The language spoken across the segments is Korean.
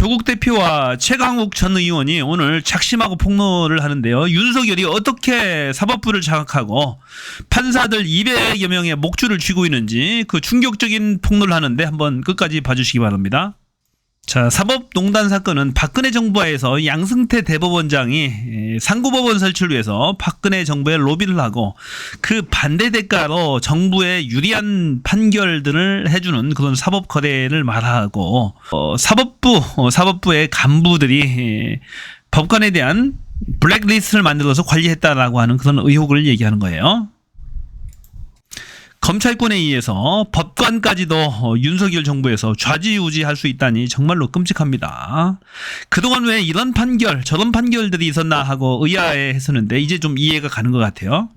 조국 대표와 최강욱 전 의원이 오늘 작심하고 폭로를 하는데요. 윤석열이 어떻게 사법부를 장악하고 판사들 200여 명의 목줄을 쥐고 있는지 그 충격적인 폭로를 하는데 한번 끝까지 봐주시기 바랍니다. 자, 사법농단 사건은 박근혜 정부하에서 양승태 대법원장이 상고법원 설치를 위해서 박근혜 정부에 로비를 하고 그 반대 대가로 정부에 유리한 판결들을 해주는 그런 사법 거래를 말하고 사법부의 간부들이 법관에 대한 블랙리스트를 만들어서 관리했다라고 하는 그런 의혹을 얘기하는 거예요. 검찰권에 의해서 법관까지도 윤석열 정부에서 좌지우지할 수 있다니 정말로 끔찍합니다. 그동안 왜 이런 판결 저런 판결들이 있었나 하고 의아해했었는데 이제 좀 이해가 가는 것 같아요.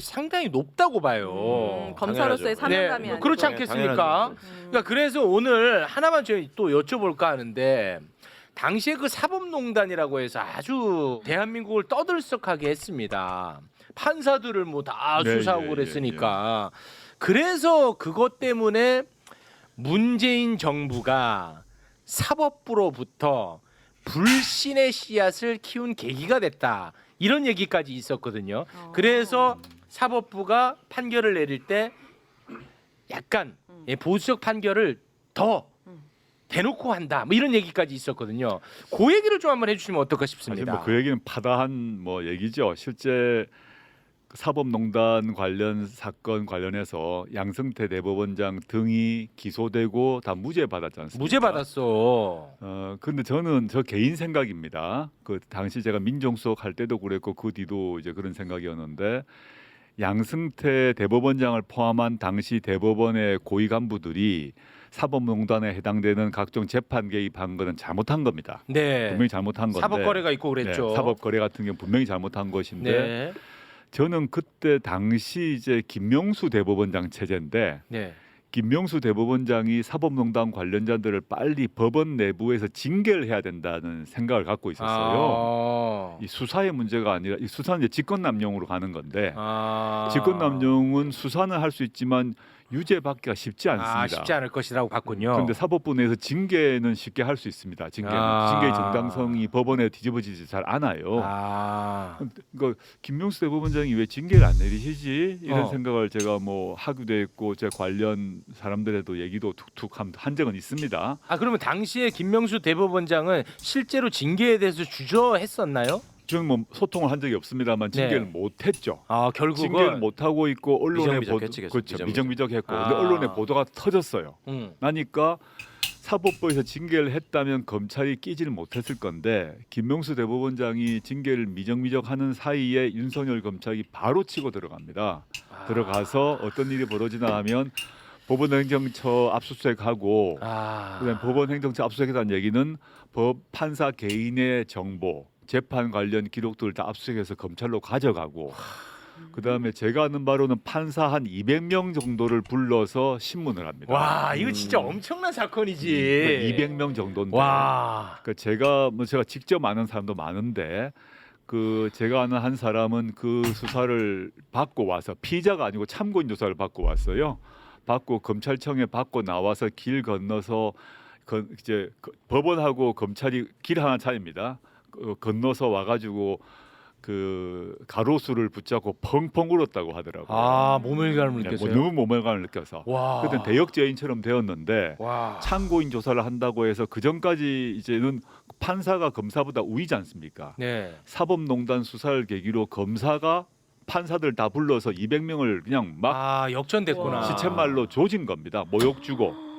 상당히 높다고 봐요. 검사로서의 사명감이 아니고. 그렇지 않겠습니까? 그러니까 그래서 오늘 하나만 저희 또 여쭤볼까 하는데 당시에 그 사법농단이라고 해서 아주 대한민국을 떠들썩하게 했습니다. 판사들을 뭐 다 수사하고 그랬으니까. 그래서 그것 때문에 문재인 정부가 사법부로부터 불신의 씨앗을 키운 계기가 됐다. 이런 얘기까지 있었거든요. 그래서 사법부가 판결을 내릴 때 약간 보수적 판결을 더 대놓고 한다. 뭐 이런 얘기까지 있었거든요. 그 얘기를 좀 한번 해주시면 어떨까 싶습니다. 사실 그 얘기는 파다한 얘기죠. 실제 사법농단 관련 사건 관련해서 양승태 대법원장 등이 기소되고 다 무죄 받았지 않습니까? 무죄 받았어. 근데 저는 저 개인 생각입니다. 그 당시 제가 민정수석 할 때도 그랬고 그 뒤도 이제 그런 생각이었는데 양승태 대법원장을 포함한 당시 대법원의 고위 간부들이 사법농단에 해당되는 각종 재판 개입한 거는 잘못한 겁니다. 네. 분명히 잘못한 건데. 사법거래가 있고 그랬죠. 네, 사법거래 같은 경우 분명히 잘못한 것인데. 네. 저는 그때 당시 이제 김명수 대법원장 체제인데 네. 김명수 대법원장이 사법농단 관련자들을 빨리 법원 내부에서 징계를 해야 된다는 생각을 갖고 있었어요. 이 수사의 문제가 아니라 이 수사는 이제 직권남용으로 가는 건데 직권남용은 수사는 할 수 있지만 유죄받기가 쉽지 않습니다. 쉽지 않을 것이라고 봤군요. 그런데 사법부 내에서 징계는 쉽게 할 수 있습니다. 징계의 정당성이 법원에 뒤집어지지 잘 않아요. 그러니까 김명수 대법원장이 왜 징계를 안 내리시지 이런 생각을 제가 하기도 했고 제 관련 사람들에도 얘기도 툭툭 한 적은 있습니다. 그러면 당시에 김명수 대법원장은 실제로 징계에 대해서 주저했었나요? 저는 소통을 한 적이 없습니다만 징계를 못했죠. 결국은 징계를 못하고 있고 언론에 그렇죠. 미정미적했고 근데 언론에 보도가 터졌어요. 나니까 사법부에서 징계를 했다면 검찰이 끼지를 못했을 건데 김명수 대법원장이 징계를 미정미적하는 사이에 윤석열 검찰이 바로 치고 들어갑니다. 들어가서 어떤 일이 벌어지나 하면 법원행정처 압수수색하고 그다음에 법원행정처 압수수색이라는 얘기는 판사 개인의 정보 재판 관련 기록들을 다 압수해서 검찰로 가져가고 그다음에 제가 아는 바로는 판사 한 200명 정도를 불러서 신문을 합니다. 와, 이거 진짜 엄청난 사건이지. 200명 정도인데. 그러니까 제가 직접 아는 사람도 많은데 제가 아는 한 사람은 그 수사를 받고 와서 피의자가 아니고 참고인 조사를 받고 왔어요. 받고 검찰청에 받고 나와서 길 건너서 이제 법원하고 검찰이 길 하나 차이입니다. 건너서 와가지고 그 가로수를 붙잡고 펑펑 울었다고 하더라고요. 모멸감을 느꼈어요. 너무 모멸감을 느껴서. 그때 대역죄인처럼 되었는데 참고인 조사를 한다고 해서 그 전까지 이제는 판사가 검사보다 우위지 않습니까? 네. 사법농단 수사를 계기로 검사가 판사들 다 불러서 200명을 그냥 막 역전됐구나. 시쳇말로 조진 겁니다. 모욕 주고.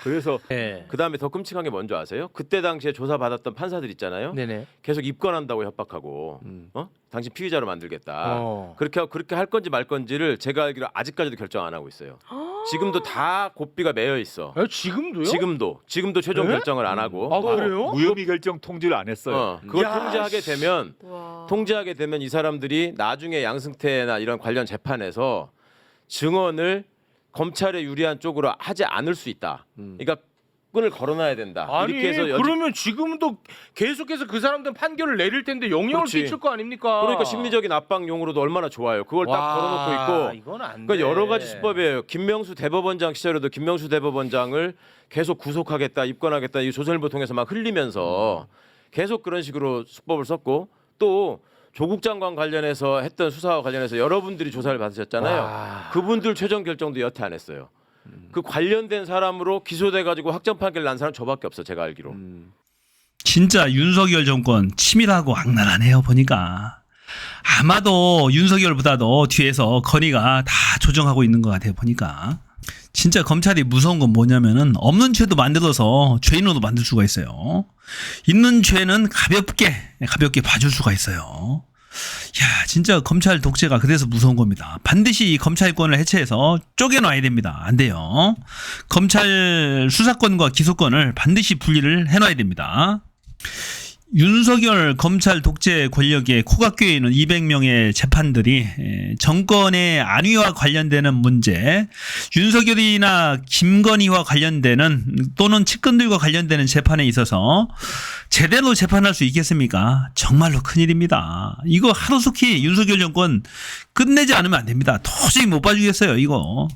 그래서 그 다음에 더 끔찍한 게 뭔지 아세요? 그때 당시에 조사 받았던 판사들 있잖아요. 네네. 계속 입건한다고 협박하고, 당신 피의자로 만들겠다. 그렇게 할 건지 말 건지를 제가 알기로 아직까지도 결정 안 하고 있어요. 지금도 다 고삐가 매여 있어. 지금도요? 지금도 최종 결정을 안 하고. 그래요? 무혐의 결정 통지를 안 했어요. 그걸 통제하게 되면 이 사람들이 나중에 양승태나 이런 관련 재판에서 증언을 검찰에 유리한 쪽으로 하지 않을 수 있다. 그러니까 끈을 걸어놔야 된다. 아니 이렇게 해서 그러면 지금도 계속해서 그 사람들은 판결을 내릴 텐데 영향을 그렇지. 끼칠 거 아닙니까? 그러니까 심리적인 압박용으로도 얼마나 좋아요. 그걸 딱 걸어놓고 있고. 이건 안 돼. 그러니까 여러 가지 수법이에요. 김명수 대법원장 시절에도 김명수 대법원장을 계속 구속하겠다, 입건하겠다 이 조선일보 통해서 막 흘리면서 계속 그런 식으로 수법을 썼고 또 조국 장관 관련해서 했던 수사와 관련해서 여러분들이 조사를 받으셨잖아요. 그분들 최종 결정도 여태 안 했어요. 그 관련된 사람으로 기소돼 가지고 확정 판결 난 사람 저밖에 없어 제가 알기로. 진짜 윤석열 정권 치밀하고 악랄하네요 보니까. 아마도 윤석열보다도 뒤에서 건의가 다 조정하고 있는 것 같아요 보니까. 진짜 검찰이 무서운 건 뭐냐면은 없는 죄도 만들어서 죄인으로 만들 수가 있어요. 있는 죄는 가볍게 봐줄 수가 있어요. 야, 진짜 검찰 독재가 그래서 무서운 겁니다. 반드시 이 검찰권을 해체해서 쪼개놔야 됩니다. 안 돼요. 검찰 수사권과 기소권을 반드시 분리를 해놔야 됩니다. 윤석열 검찰 독재 권력에 코가 꿰어 있는 200명의 재판들이 정권의 안위와 관련되는 문제, 윤석열이나 김건희와 관련되는 또는 측근들과 관련되는 재판에 있어서 제대로 재판할 수 있겠습니까? 정말로 큰일입니다. 이거 하루속히 윤석열 정권 끝내지 않으면 안 됩니다. 도저히 못 봐주겠어요, 이거.